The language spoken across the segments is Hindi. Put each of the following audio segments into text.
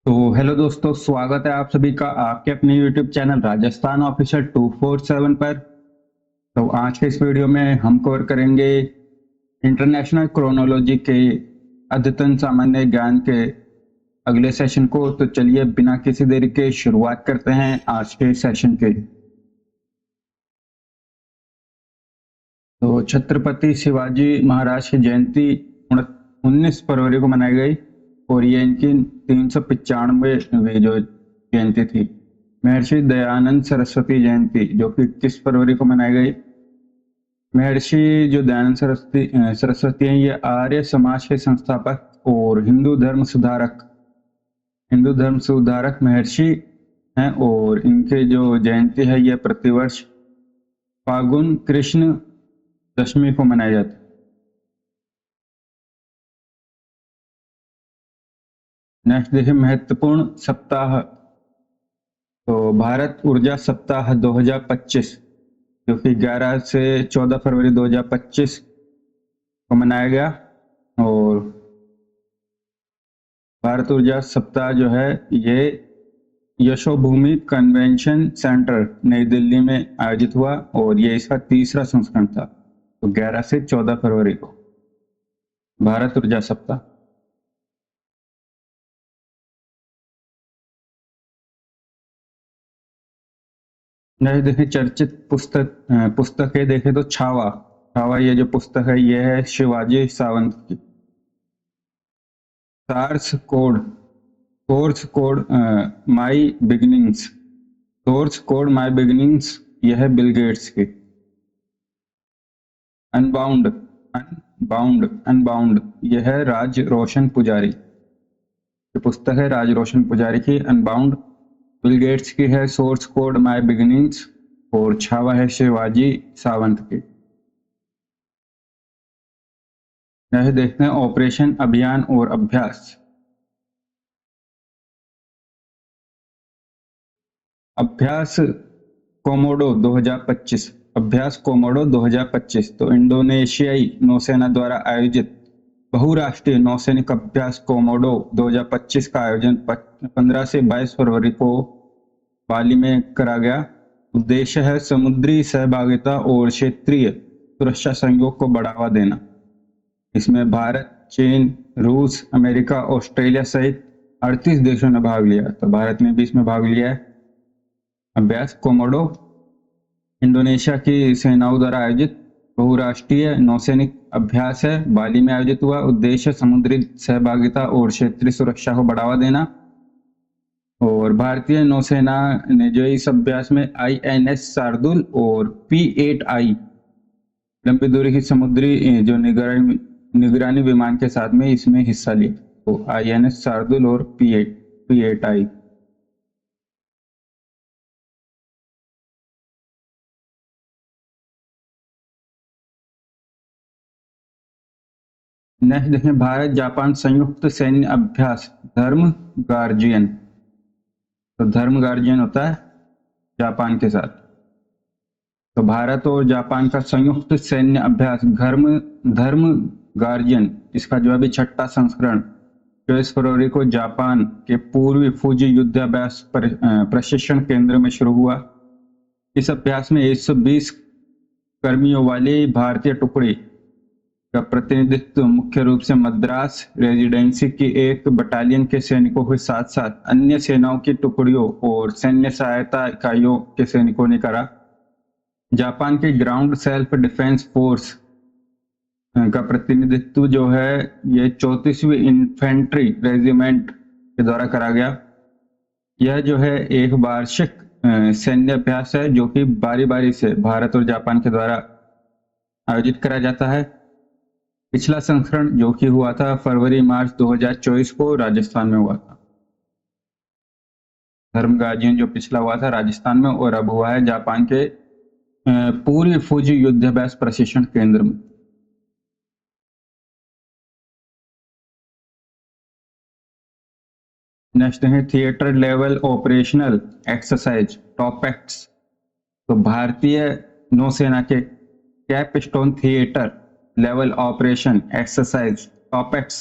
तो हेलो दोस्तों, स्वागत है आप सभी का आपके अपने यूट्यूब चैनल राजस्थान ऑफिशियल 247 पर। तो आज के इस वीडियो में हम कवर करेंगे इंटरनेशनल क्रोनोलॉजी के अद्यतन सामान्य ज्ञान के अगले सेशन को। तो चलिए बिना किसी देरी के शुरुआत करते हैं आज के सेशन के। तो छत्रपति शिवाजी महाराज की जयंती 19 फरवरी को मनाई गई और ये इनकी 395वीं जो जयंती थी। महर्षि दयानंद सरस्वती जयंती जो कि 21 फरवरी को मनाई गई। महर्षि जो दयानंद सरस्वती हैं, ये आर्य समाज के संस्थापक और हिंदू धर्म सुधारक महर्षि हैं और इनके जो जयंती है ये प्रतिवर्ष फाल्गुन कृष्ण दशमी को मनाया जाता है। नेक्स्ट देखिए महत्वपूर्ण सप्ताह। तो भारत ऊर्जा सप्ताह 2025 जो कि 11 से 14 फरवरी 2025 को मनाया गया। और भारत ऊर्जा सप्ताह जो है ये यशोभूमि कन्वेंशन सेंटर नई दिल्ली में आयोजित हुआ और ये इसका तीसरा संस्करण था। तो 11 से 14 फरवरी को भारत ऊर्जा सप्ताह। नेक्स्ट देखें चर्चित पुस्तकें देखें तो छावा छावा ये जो पुस्तक है ये है शिवाजी सावंत की। सोर्स कोड माई बिगिनिंग्स यह है बिल गेट्स की। अनबाउंड यह है राज रोशन पुजारी की पुस्तक है, राज रोशन पुजारी की अनबाउंड। बिल गेट्स की है सोर्स कोड माई बिगिनिंग्स और छावा है शिवाजी सावंत की। यह देखते हैं ऑपरेशन अभियान और अभ्यास। अभ्यास कोमोडो 2025 तो इंडोनेशियाई नौसेना द्वारा आयोजित बहुराष्ट्रीय नौसैनिक अभ्यास कोमोडो 2025 का आयोजन 15 से 22 फरवरी को बाली में करा गया। उद्देश्य है समुद्री सहभागिता और क्षेत्रीय सुरक्षा सहयोग को बढ़ावा देना। इसमें भारत, चीन, रूस, अमेरिका, ऑस्ट्रेलिया सहित 38 देशों ने भाग लिया। तो भारत ने भी इसमें भाग लिया है। अभ्यास कोमोडो इंडोनेशिया की सेनाओं द्वारा आयोजित बहुराष्ट्रीय नौसैनिक अभ्यास है, बाली में आयोजित हुआ। उद्देश्य समुद्री सहभागिता और क्षेत्रीय सुरक्षा को बढ़ावा देना। और भारतीय नौसेना ने जो इस अभ्यास में INS शार्दुल और P-8I लंबी दूरी की समुद्री जो निगरानी विमान के साथ में इसमें हिस्सा लिया। तो INS शार्दुल और P-8I। नेक्स्ट देखें भारत जापान संयुक्त सैन्य अभ्यास धर्म गार्जियन। तो धर्म गार्जियन होता है जापान के साथ। तो भारत और जापान का संयुक्त सैन्य अभ्यास धर्म गार्जियन इसका जो अभी 6ठा संस्करण 24 फरवरी को जापान के पूर्वी फूजी युद्धाभ्यास प्रशिक्षण केंद्र में शुरू हुआ। इस अभ्यास में 120 कर्मियों वाली भारतीय टुकड़ी का प्रतिनिधित्व मुख्य रूप से मद्रास रेजिडेंसी की एक बटालियन के सैनिकों के साथ साथ अन्य सेनाओं की टुकड़ियों और सैन्य सहायता इकाइयों के सैनिकों ने करा। जापान के ग्राउंड सेल्फ डिफेंस फोर्स का प्रतिनिधित्व जो है ये 34वीं इन्फेंट्री रेजिमेंट के द्वारा करा गया। यह जो है एक वार्षिक सैन्य अभ्यास है जो कि बारी बारी से भारत और जापान के द्वारा आयोजित करा जाता है। पिछला संस्करण जो कि हुआ था फरवरी मार्च 2024 को राजस्थान में हुआ था। धर्म गार्जियन जो पिछला हुआ था राजस्थान में और अब हुआ है जापान के पूर्वी फौजी युद्धाभ्यास प्रशिक्षण केंद्र में। नेक्स्ट है theatre level operational exercise TROPEX. तो भारतीय नौसेना के capstone theatre level operation exercise TROPEX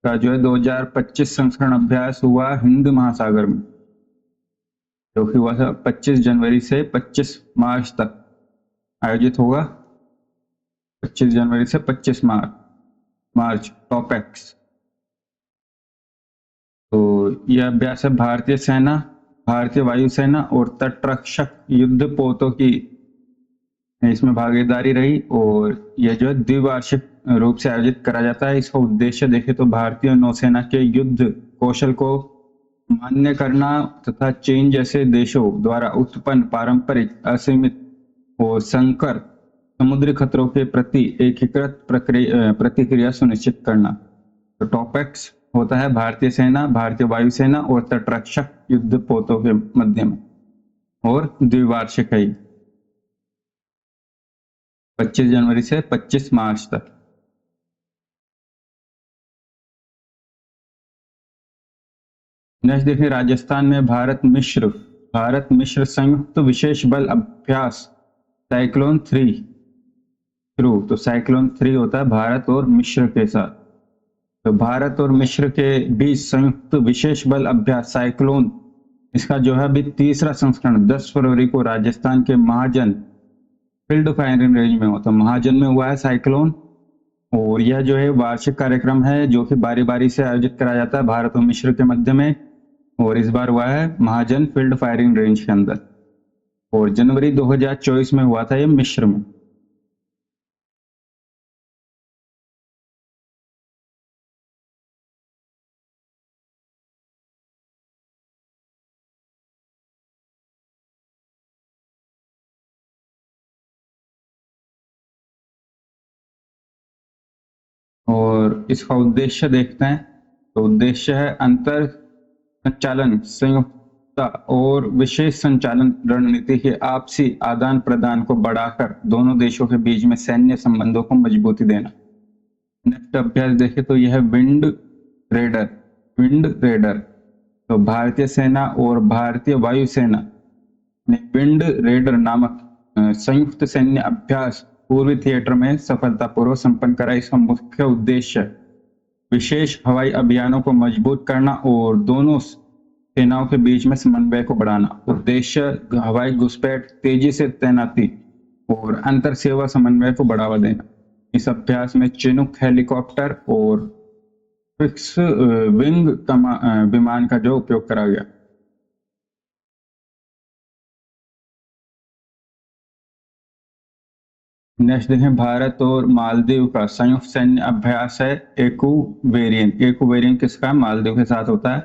का जो है 2025 संस्करण अभ्यास हुआ हिंद महासागर में, जो कि हुआ था 25 जनवरी से 25 मार्च तक आयोजित होगा। 25 जनवरी से 25 मार्च टॉपेक्स। तो यह अभ्यास है भारतीय सेना, भारतीय वायुसेना और तटरक्षक युद्धपोतों की इसमें भागीदारी रही, और यह जो है द्विवार्षिक रूप से आयोजित करा जाता है। इसका उद्देश्य देखें तो भारतीय नौसेना के युद्ध कौशल को मान्य करना तथा चीन जैसे देशों द्वारा उत्पन्न पारंपरिक, असीमित और संकर समुद्री खतरों के प्रति एकीकृत प्रतिक्रिया सुनिश्चित करना। तो टॉपेक्स होता है भारतीय सेना, भारतीय वायुसेना और तटरक्षक युद्धपोतों के मध्य में, और द्विवार्षिक है 25 जनवरी से 25 मार्च तक। नेक्स्ट देखिए, राजस्थान में भारत मिश्र संयुक्त विशेष बल अभ्यास साइक्लोन 3 शुरू। तो साइक्लोन 3 होता है भारत और मिश्र के साथ। तो भारत और मिश्र के बीच संयुक्त विशेष बल अभ्यास साइक्लोन, इसका जो है अभी तीसरा संस्करण 10 फरवरी को राजस्थान के महाजन फील्ड फायरिंग रेंज में होता है। महाजन में हुआ है साइक्लोन, और यह जो है वार्षिक कार्यक्रम है जो कि बारी बारी से आयोजित कराया जाता है भारत और मिश्र के मध्य में, और इस बार हुआ है महाजन फील्ड फायरिंग रेंज के अंदर, और जनवरी 2024 में हुआ था ये मिश्र में। और इसका उद्देश्य देखते हैं। तो उद्देश्य है अंतर संचालन, संयुक्तता और विशेष संचालन रणनीति के आपसी आदान प्रदान को बढ़ाकर दोनों देशों के बीच में सैन्य संबंधों को मजबूती देना। नेक्स्ट अभ्यास देखें तो यह विंड रेडर। तो भारतीय सेना और भारतीय वायुसेना ने विंड रेडर नामक संयुक्त सैन्य अभ्यास पूर्वी थिएटर में सफलतापूर्वक संपन्न करा। इसका मुख्य उद्देश्य विशेष हवाई अभियानों को मजबूत करना और दोनों सेनाओं के बीच में समन्वय को बढ़ाना। उद्देश्य हवाई घुसपैठ, तेजी से तैनाती और अंतर सेवा समन्वय को बढ़ावा देना। इस अभ्यास में चिनूक हेलीकॉप्टर और फिक्स विंग विमान का जो उपयोग करा गया। नेक्स्ट देखें, भारत और मालदीव का संयुक्त सैन्य अभ्यास है एक्वेरियन किसका? मालदीव के साथ होता है।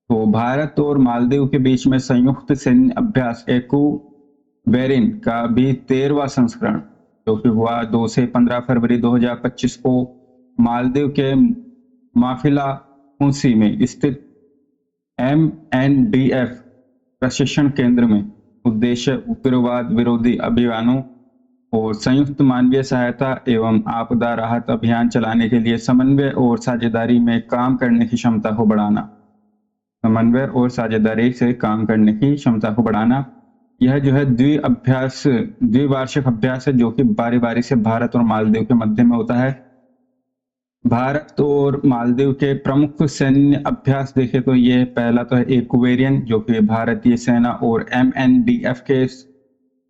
तो भारत और मालदीव के बीच में संयुक्त सैन्य अभ्यास एक्वेरियन का भी 13वां संस्करण, जो कि हुआ 2 से 15 फरवरी 2025 को मालदीव के माफिला फूसी में स्थित MNDF प्रशिक्षण केंद्र में। उद्देश्य उग्रवाद विरोधी अभियानों और संयुक्त मानवीय सहायता एवं आपदा राहत अभियान चलाने के लिए समन्वय और साझेदारी में काम करने की क्षमता को बढ़ाना। समन्वय और साझेदारी से काम करने की क्षमता को बढ़ाना। यह जो है द्विवार्षिक अभ्यास है जो कि बारी बारी से भारत और मालदीव के मध्य में होता है। भारत और मालदीव के प्रमुख सैन्य अभ्यास देखें तो ये पहला तो है एक्वेरियन, जो कि भारतीय सेना और MNDF के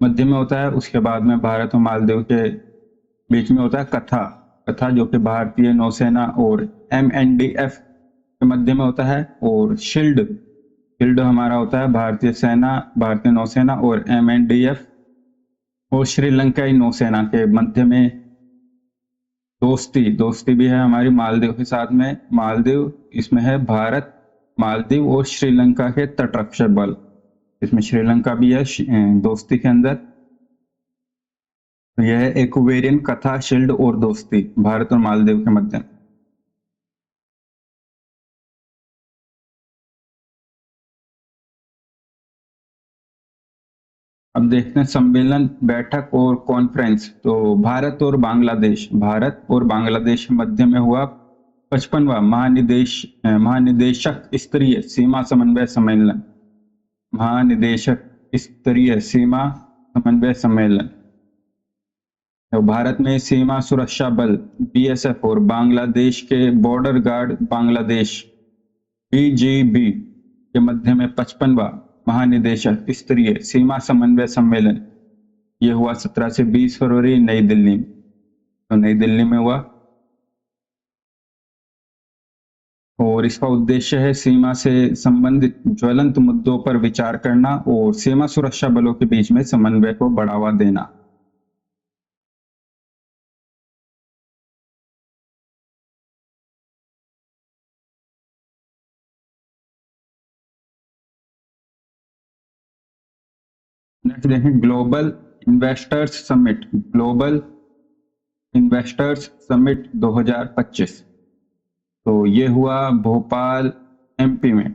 मध्य में होता है। उसके बाद में भारत और मालदीव के बीच में होता है कथा, जो कि भारतीय नौसेना और MNDF के मध्य में होता है। और शील्ड हमारा होता है भारतीय सेना, भारतीय नौसेना और MNDF और श्रीलंकाई नौसेना के मध्य में। दोस्ती भी है हमारी मालदीव के साथ में। मालदीव इसमें है भारत, मालदीव और श्रीलंका के तटरक्षक बल, इसमें श्रीलंका भी है दोस्ती के अंदर। तो यह है एक्वेरियन, कथा, शील्ड और दोस्ती भारत और मालदीव के मध्य। अब देखते हैं सम्मेलन, बैठक और कॉन्फ्रेंस। तो भारत और बांग्लादेश मध्य में हुआ 55वां महानिदेशक स्तरीय सीमा समन्वय सम्मेलन। महानिदेशक स्तरीय सीमा समन्वय सम्मेलन तो भारत में सीमा सुरक्षा बल बीएसएफ और बांग्लादेश के बॉर्डर गार्ड बांग्लादेश बीजीबी के मध्य में 55वां महानिदेशक स्तरीय सीमा समन्वय सम्मेलन ये हुआ 17 से 20 फरवरी नई दिल्ली में। तो नई दिल्ली में हुआ और इसका उद्देश्य है सीमा से संबंधित ज्वलंत मुद्दों पर विचार करना और सीमा सुरक्षा बलों के बीच में समन्वय को बढ़ावा देना। नेक्स्ट देखें ग्लोबल इन्वेस्टर्स समिट 2025। तो ये हुआ भोपाल एमपी में।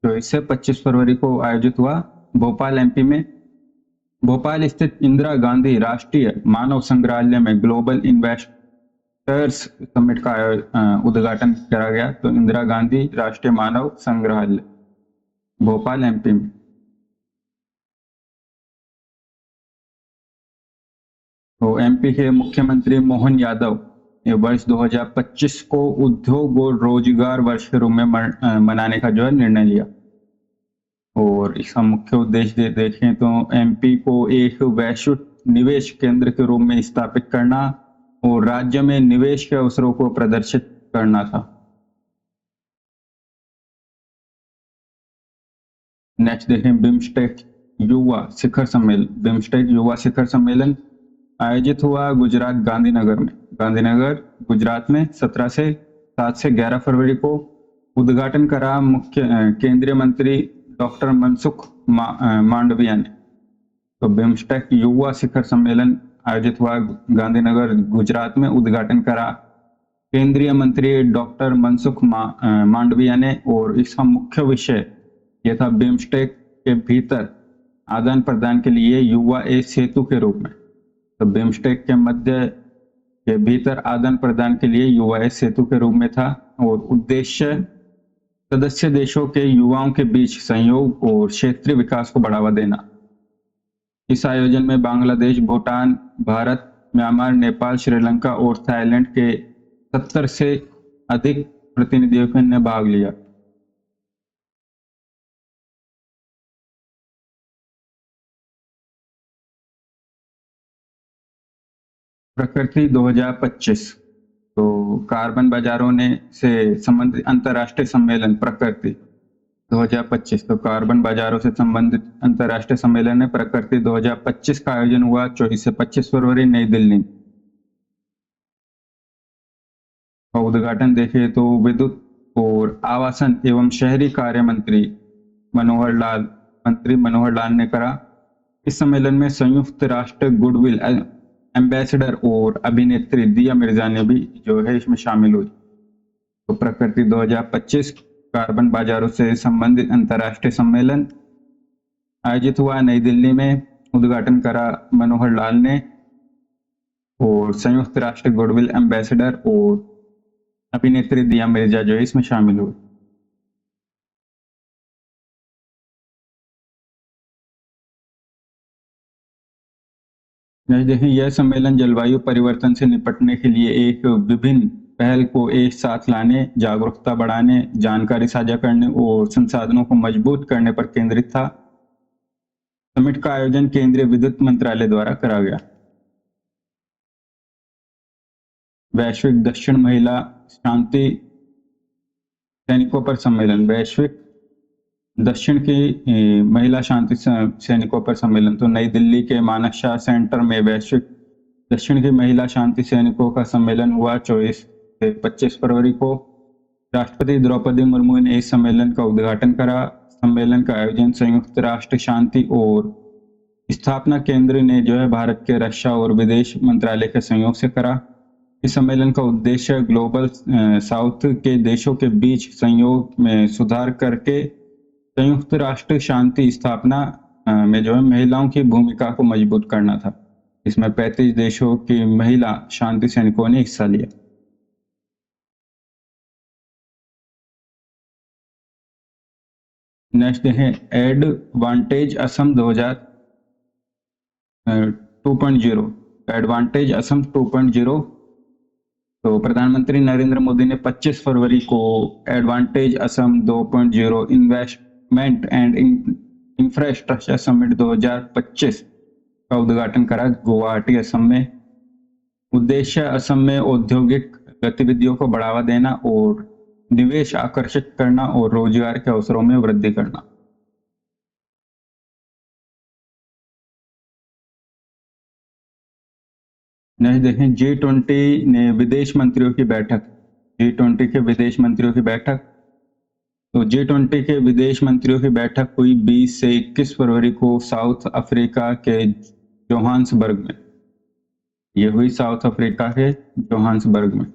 तो इससे 25 फरवरी को आयोजित हुआ भोपाल एमपी में। भोपाल स्थित इंदिरा गांधी राष्ट्रीय मानव संग्रहालय में ग्लोबल इन्वेस्टर्स समिट का उद्घाटन करा गया। तो इंदिरा गांधी राष्ट्रीय मानव संग्रहालय भोपाल एमपी में। तो एमपी के मुख्यमंत्री मोहन यादव ने वर्ष 2025 को उद्योग और रोजगार वर्ष के रूप में मनाने का जो है निर्णय लिया। और इसका मुख्य उद्देश्य देखें तो एमपी को एक वैश्विक निवेश केंद्र के रूप में स्थापित करना और राज्य में निवेश के अवसरों को प्रदर्शित करना था। नेक्स्ट देखें बिम्स्टेक युवा शिखर सम्मेलन। बिम्स्टेक युवा शिखर सम्मेलन आयोजित हुआ गुजरात गांधीनगर में। गांधीनगर गुजरात में 7 से 11 फरवरी को। उद्घाटन करा मुख्य केंद्रीय मंत्री डॉक्टर मनसुख मांडविया ने। तो बिम्स्टेक युवा शिखर सम्मेलन आयोजित हुआ गांधीनगर गुजरात में। उद्घाटन करा केंद्रीय मंत्री डॉक्टर मनसुख मांडविया ने और इसका मुख्य विषय यह था बिम्स्टेक के भीतर आदान प्रदान के लिए युवा एक सेतु के रूप में। तो बिम्स्टेक के मध्य के भीतर आदान प्रदान के लिए युवा एक सेतु के रूप में था और उद्देश्य सदस्य देशों के युवाओं के बीच सहयोग और क्षेत्रीय विकास को बढ़ावा देना। इस आयोजन में बांग्लादेश, भूटान, भारत, म्यांमार, नेपाल, श्रीलंका और थाईलैंड के 70 से अधिक प्रतिनिधियों ने भाग लिया। प्रकृति 2025। तो कार्बन बाजारों से संबंधित अंतर्राष्ट्रीय सम्मेलन प्रकृति 2025। तो कार्बन बाजारों से संबंधित अंतर्राष्ट्रीय सम्मेलन है प्रकृति 2025 का आयोजन हुआ 24 से 25 फरवरी नई दिल्ली। और उद्घाटन देखें तो विद्युत और आवासन एवं शहरी कार्य मंत्री मनोहर लाल ने करा। इस सम्मेलन में संयुक्त राष्ट्र गुडविल एम्बेसडर और अभिनेत्री दिया मिर्जा ने भी जो है इसमें शामिल हुई। तो प्रकृति 2025 कार्बन बाजारों से संबंधित अंतर्राष्ट्रीय सम्मेलन आयोजित हुआ नई दिल्ली में। उद्घाटन करा मनोहर लाल ने और संयुक्त राष्ट्र गुडविल एम्बेसडर और अभिनेत्री दिया मिर्जा जो है इसमें शामिल हुई। देखें यह सम्मेलन जलवायु परिवर्तन से निपटने के लिए एक विभिन्न पहल को एक साथ लाने, जागरूकता बढ़ाने, जानकारी साझा करने और संसाधनों को मजबूत करने पर केंद्रित था। समिट का आयोजन केंद्रीय विद्युत मंत्रालय द्वारा करा गया। वैश्विक दक्षिण महिला शांति सैनिकों पर सम्मेलन। वैश्विक दक्षिण की महिला शांति सैनिकों पर सम्मेलन। तो नई दिल्ली के मानक शाह सेंटर में वैश्विक दक्षिण की महिला शांति सैनिकों का सम्मेलन हुआ 24 से 25 फरवरी को। राष्ट्रपति द्रौपदी मुर्मू ने इस सम्मेलन का उद्घाटन करा। सम्मेलन का आयोजन संयुक्त राष्ट्र शांति और स्थापना केंद्र ने जो है भारत के रक्षा और विदेश मंत्रालय के सहयोग से करा। इस सम्मेलन का उद्देश्य ग्लोबल साउथ के देशों के बीच सहयोग में सुधार करके संयुक्त राष्ट्र शांति स्थापना में जो है महिलाओं की भूमिका को मजबूत करना था। इसमें 35 देशों की महिला शांति सैनिकों ने हिस्सा लिया। नेक्स्ट है एडवांटेज असम 2000 2.0। एडवांटेज असम 2.0। तो प्रधानमंत्री नरेंद्र मोदी ने 25 फरवरी को advantage Assam 2.0 investment and infrastructure summit 2025 का उद्घाटन करा गुवाहाटी, असम में। उद्देश्य असम में औद्योगिक गतिविधियों को बढ़ावा देना और निवेश आकर्षित करना और रोजगार के अवसरों में वृद्धि करना। नेक्स्ट देखें, G20 ने विदेश मंत्रियों की बैठक। G20 के विदेश मंत्रियों की बैठक। तो G20 के विदेश मंत्रियों की बैठक हुई 20 से 21 फरवरी को साउथ अफ्रीका के जोहान्सबर्ग में। ये हुई साउथ अफ्रीका के जोहान्सबर्ग में।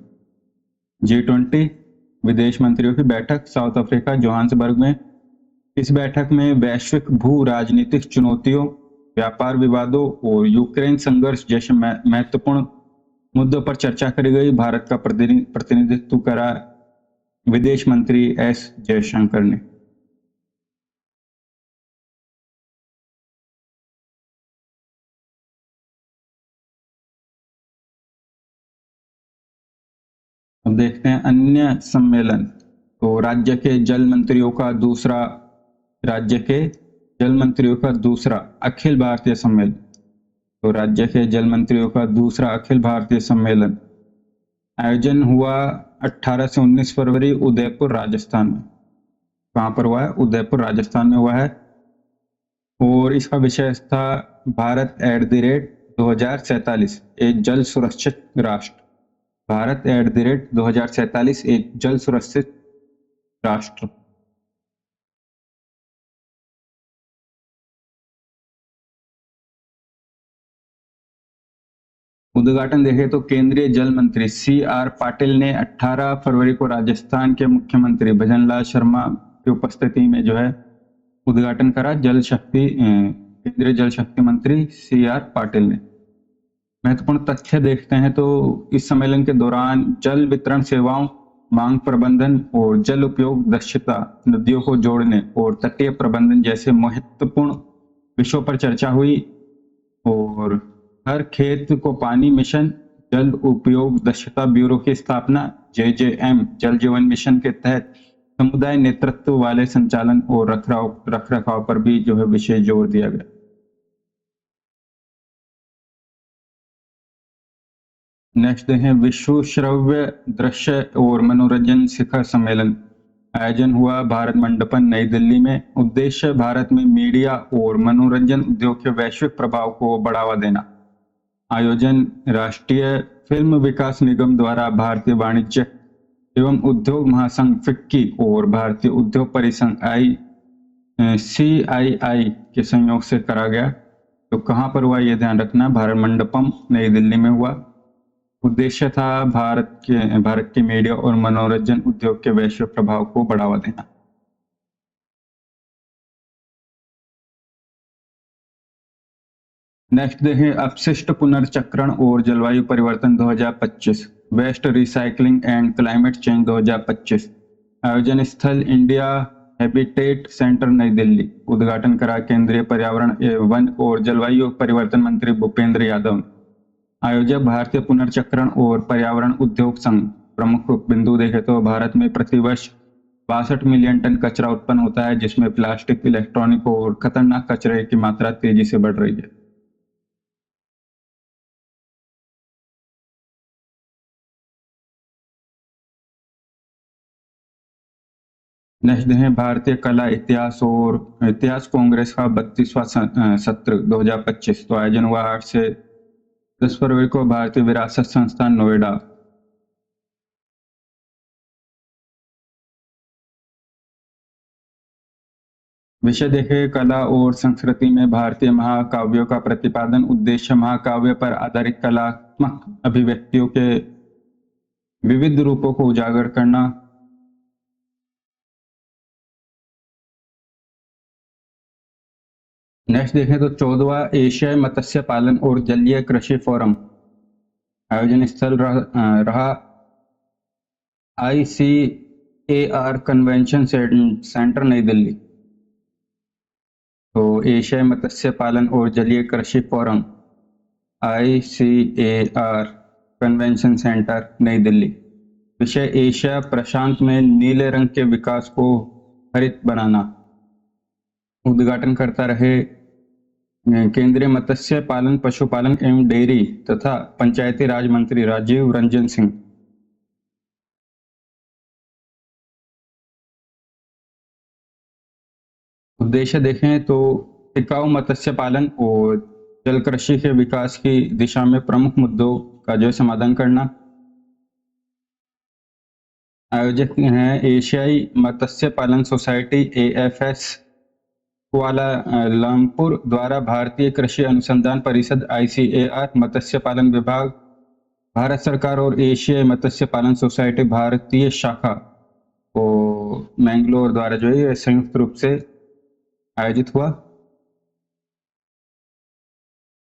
G20 विदेश मंत्रियों की बैठक साउथ अफ्रीका जोहान्सबर्ग में। इस बैठक में वैश्विक भू राजनीतिक चुनौतियों, व्यापार विवादों और यूक्रेन संघर्ष जैसे महत्वपूर्ण मुद्दों पर चर्चा करी गई। भारत का प्रतिनिधित्व करा विदेश मंत्री एस जयशंकर ने। अब देखते हैं अन्य सम्मेलन। तो राज्य के जल मंत्रियों का दूसरा अखिल भारतीय सम्मेलन। तो राज्य के जल मंत्रियों का दूसरा अखिल भारतीय सम्मेलन आयोजन हुआ 18 से 19 फरवरी उदयपुर, राजस्थान में। कहाँ पर हुआ है? उदयपुर, राजस्थान में हुआ है। और इसका विषय था भारत @2047 एक जल सुरक्षित राष्ट्र। भारत @2047 एक जल सुरक्षित राष्ट्र। उद्घाटन देखें तो केंद्रीय जल मंत्री CR पाटिल ने 18 फरवरी को राजस्थान के मुख्यमंत्री भजनलाल शर्मा की उपस्थिति में जो है उद्घाटन करा। केंद्रीय जल शक्ति मंत्री CR पाटिल ने। महत्वपूर्ण तथ्य देखते हैं तो इस सम्मेलन के दौरान जल वितरण सेवाओं, मांग प्रबंधन और जल उपयोग दक्षता, नदियों को जोड़ने और तटीय प्रबंधन जैसे महत्वपूर्ण विषयों पर चर्चा हुई। और हर खेत को पानी मिशन, जल उपयोग दक्षता ब्यूरो की स्थापना, JJM जल जीवन मिशन के तहत समुदाय नेतृत्व वाले संचालन और रखरखाव पर भी जो है विशेष जोर दिया गया। नेक्स्ट देखें, विश्व श्रव्य दृश्य और मनोरंजन शिखर सम्मेलन आयोजन हुआ भारत मंडपम, नई दिल्ली में। उद्देश्य भारत में मीडिया और मनोरंजन उद्योग के वैश्विक प्रभाव को बढ़ावा देना। आयोजन राष्ट्रीय फिल्म विकास निगम द्वारा भारतीय वाणिज्य एवं उद्योग महासंघ फिक्की और भारतीय उद्योग परिसंघ CII के संयोग से करा गया। तो कहाँ पर हुआ ये ध्यान रखना, भारत मंडपम, नई दिल्ली में हुआ। उद्देश्य था भारत के मीडिया और मनोरंजन उद्योग के वैश्विक प्रभाव को बढ़ावा देना। नेक्स्ट देखें, अपशिष्ट पुनर्चक्रण और जलवायु परिवर्तन 2025, waste recycling and climate change 2025। आयोजन स्थल इंडिया हैबिटेट सेंटर, नई दिल्ली। उद्घाटन करा केंद्रीय पर्यावरण एवं वन और जलवायु परिवर्तन मंत्री भूपेंद्र यादव। आयोजक भारतीय पुनर्चक्रण और पर्यावरण उद्योग संघ। प्रमुख बिंदु देखें तो भारत में प्रतिवर्ष 62 मिलियन टन कचरा उत्पन्न होता है, जिसमें प्लास्टिक, इलेक्ट्रॉनिक और खतरनाक कचरे की मात्रा तेजी से बढ़ रही है। नेक्स्ट है भारतीय कला इतिहास कांग्रेस का 32वां सत्र 2025। तो आयोजन हुआ 8 से 10 फरवरी को भारतीय विरासत संस्थान, नोएडा। विषय देखे, कला और संस्कृति में भारतीय महाकाव्यों का प्रतिपादन। उद्देश्य महाकाव्य पर आधारित कलात्मक अभिव्यक्तियों के विविध रूपों को उजागर करना। नेक्स्ट देखें तो 14वां एशियाई मत्स्य पालन और जलीय कृषि फोरम। आयोजन स्थल रहा ICAR कन्वेंशन सेंटर, नई दिल्ली। तो एशियाई मत्स्य पालन और जलीय कृषि फोरम ICAR कन्वेंशन सेंटर, नई दिल्ली। विषय एशिया प्रशांत में नीले रंग के विकास को हरित बनाना। उद्घाटन करता रहे केंद्रीय मत्स्य पालन, पशुपालन एवं डेयरी तथा पंचायती राज मंत्री राजीव रंजन सिंह। उद्देश्य देखें तो टिकाऊ मत्स्य पालन और जल कृषि के विकास की दिशा में प्रमुख मुद्दों का जो समाधान करना। आयोजक हैं एशियाई मत्स्य पालन सोसाइटी AFS कुआलालंपुर द्वारा भारतीय कृषि अनुसंधान परिषद ICAR, मत्स्य पालन विभाग भारत सरकार और एशियाई मत्स्य पालन सोसाइटी भारतीय शाखा को मैंगलोर द्वारा जो है संयुक्त रूप से आयोजित हुआ।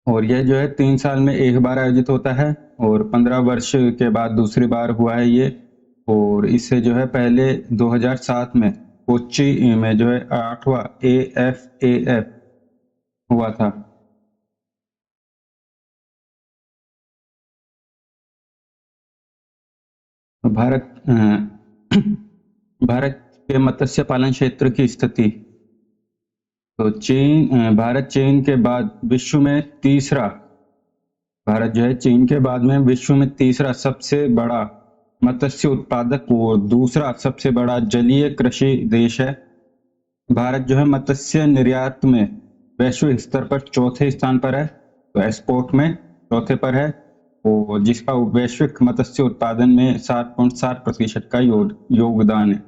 और यह जो है 3 साल में एक बार आयोजित होता है और 15 वर्ष के बाद दूसरी बार हुआ है ये। और इससे जो है पहले 2007 में कोच्चि में जो है 8वां AFAF हुआ था। भारत के मत्स्य पालन क्षेत्र की स्थिति। तो भारत चीन के बाद विश्व में तीसरा, भारत जो है चीन के बाद में विश्व में तीसरा सबसे बड़ा मत्स्य उत्पादक और दूसरा सबसे बड़ा जलीय कृषि देश है। भारत जो है मत्स्य निर्यात में वैश्विक स्तर पर चौथे स्थान पर है, तो एक्सपोर्ट में चौथे पर है, और जिसका वैश्विक मत्स्य उत्पादन में 7.7% का योगदान है।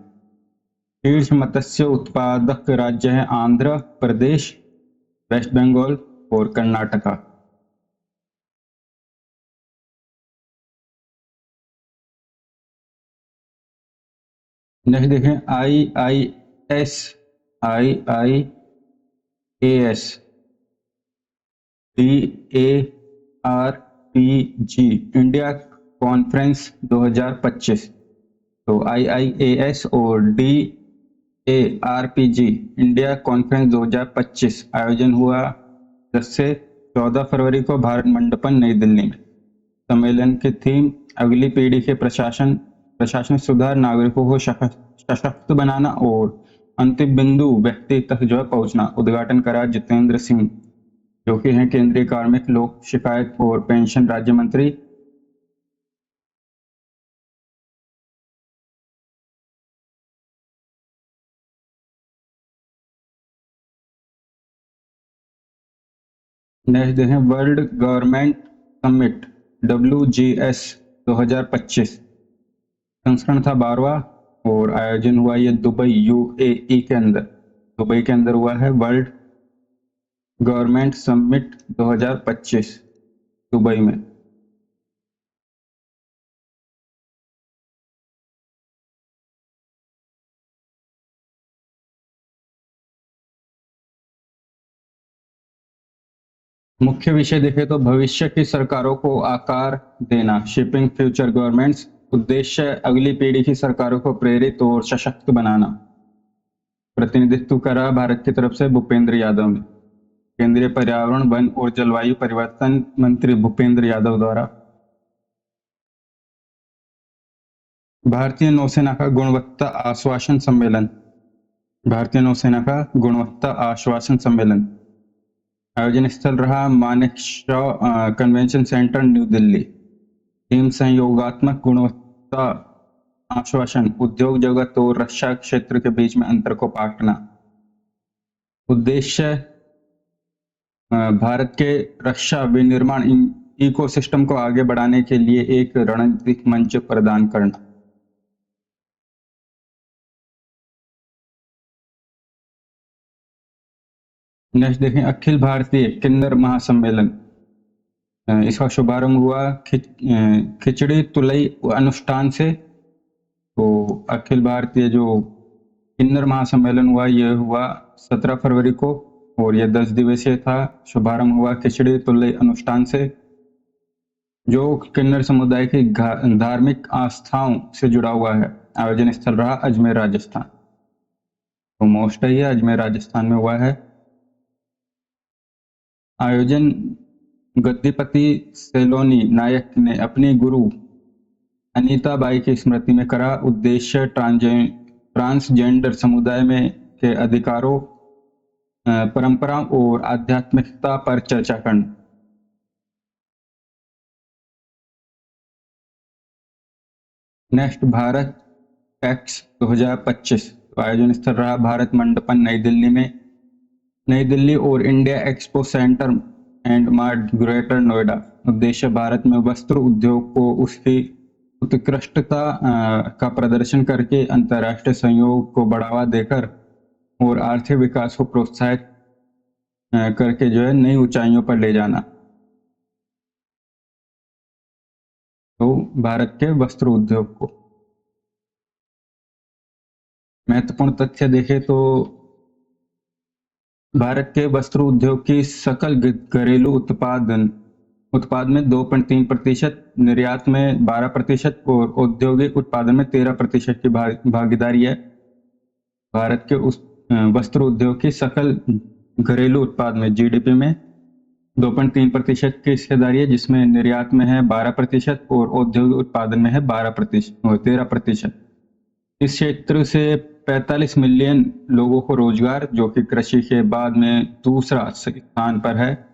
शीर्ष मत्स्य उत्पादक राज्य है आंध्र प्रदेश, वेस्ट बंगाल और कर्नाटका। नेक्स्ट देखें IIAS DARPG इंडिया कॉन्फ्रेंस 2025। तो IIAS और DARPG इंडिया कॉन्फ्रेंस 2025 आयोजन हुआ 10 से 14 फरवरी को भारत मंडपम, नई दिल्ली में। सम्मेलन की थीम अगली पीढ़ी के प्रशासनिक सुधार, नागरिकों को सशक्त बनाना और अंतिम बिंदु व्यक्ति तक जो है पहुंचना। उद्घाटन करा जितेंद्र सिंह, जो कि हैं केंद्रीय कार्मिक, लोक शिकायत और पेंशन राज्य मंत्री। नेक्स्ट देखें वर्ल्ड गवर्नमेंट समिट WGS 2025। संस्करण था 12वां और आयोजन हुआ ये दुबई UAE के अंदर, दुबई के अंदर हुआ है वर्ल्ड गवर्नमेंट समिट 2025 दुबई में। मुख्य विषय देखें तो भविष्य की सरकारों को आकार देना, शिपिंग फ्यूचर गवर्नमेंट्स। उद्देश्य अगली पीढ़ी की सरकारों को प्रेरित और सशक्त बनाना। प्रतिनिधित्व करा भारत की तरफ से भूपेंद्र यादव ने। केंद्रीय पर्यावरण, वन और जलवायु परिवर्तन मंत्री भूपेंद्र यादव द्वारा। भारतीय नौसेना का गुणवत्ता आश्वासन सम्मेलन। भारतीय नौसेना का गुणवत्ता आश्वासन सम्मेलन आयोजन स्थल रहा Manekshaw convention centre, New Delhi. Theme संयोगात्मक गुणवत्ता आश्वासन, उद्योग जगत और रक्षा क्षेत्र के बीच में अंतर को पाटना। उद्देश्य भारत के रक्षा विनिर्माण इकोसिस्टम को आगे बढ़ाने के लिए एक रणनीतिक मंच प्रदान करना। नेक्स्ट देखें अखिल भारतीय किन्नर महासम्मेलन। इसका शुभारंभ हुआ खिचड़ी तुलई अनुष्ठान से। तो अखिल भारतीय जो किन्नर महासम्मेलन हुआ, यह हुआ 17 फरवरी को और यह 10 दिवसीय था। शुभारंभ हुआ खिचड़ी तुलई अनुष्ठान से, जो किन्नर समुदाय की धार्मिक आस्थाओं से जुड़ा हुआ है। आयोजन स्थल रहा अजमेर, राजस्थान। तो मोस्ट है अजमेर राजस्थान में हुआ है। आयोजन गद्दीपति सेलोनी नायक ने अपनी गुरु अनीताबाई की स्मृति में करा उद्देश्य ट्रांसजेंडर समुदाय में के अधिकारों, परंपराओं और आध्यात्मिकता पर चर्चा करना। नेक्स्ट, भारत एक्स 2025 आयोजन स्थल रहा भारत मंडपम नई दिल्ली में। नई दिल्ली और India expo centre and mart greater Noida. उद्देश्य भारत में वस्त्र उद्योग को उसकी उत्कृष्टता का प्रदर्शन करके अंतर्राष्ट्रीय सहयोग को बढ़ावा देकर और आर्थिक विकास को प्रोत्साहित करके जो है नई ऊंचाइयों पर ले जाना। तो भारत के वस्त्र उद्योग को महत्वपूर्ण तथ्य देखें तो भारत के वस्त्र उद्योग की सकल घरेलू उत्पाद में 2.3%, निर्यात में 12% और औद्योगिक उत्पादन में 13% की भागीदारी है। भारत के उस वस्त्र उद्योग की सकल घरेलू उत्पाद में जीडीपी में 2.3% की हिस्सेदारी है, जिसमें निर्यात में है 12% और औद्योगिक उत्पादन में है 13%। इस क्षेत्र से 45 मिलियन लोगों को रोजगार, जो कि कृषि के बाद में दूसरा स्थान पर है,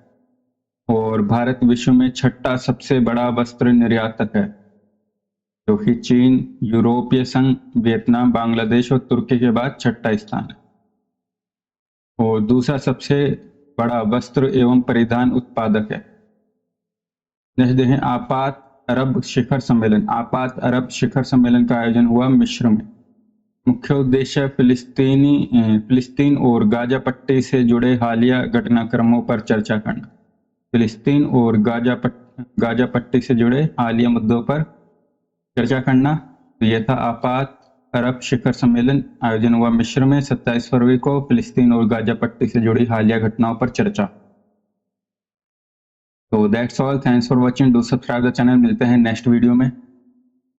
और भारत विश्व में छठा सबसे बड़ा वस्त्र निर्यातक है, जो कि चीन, यूरोपीय संघ, वियतनाम, बांग्लादेश और तुर्की के बाद छठा स्थान है, और दूसरा सबसे बड़ा वस्त्र एवं परिधान उत्पादक है। नेक्स्ट देखें, आपात अरब शिखर सम्मेलन। आपात अरब शिखर सम्मेलन का आयोजन हुआ मिस्र में। मुख्य उद्देश्य फिलिस्तीन और गाजा पट्टी से जुड़े हालिया घटनाक्रमों पर चर्चा करना। फिलिस्तीन और गाजा पट्टी से जुड़े हालिया मुद्दों पर चर्चा करना। तो यह था आपात अरब शिखर सम्मेलन, आयोजन हुआ मिस्र में 27 फरवरी को। फिलिस्तीन और गाजा पट्टी से जुड़ी हालिया घटनाओं पर चर्चा। तो that's all, thanks for watching, do subscribe the channel. मिलते हैं नेक्स्ट वीडियो में।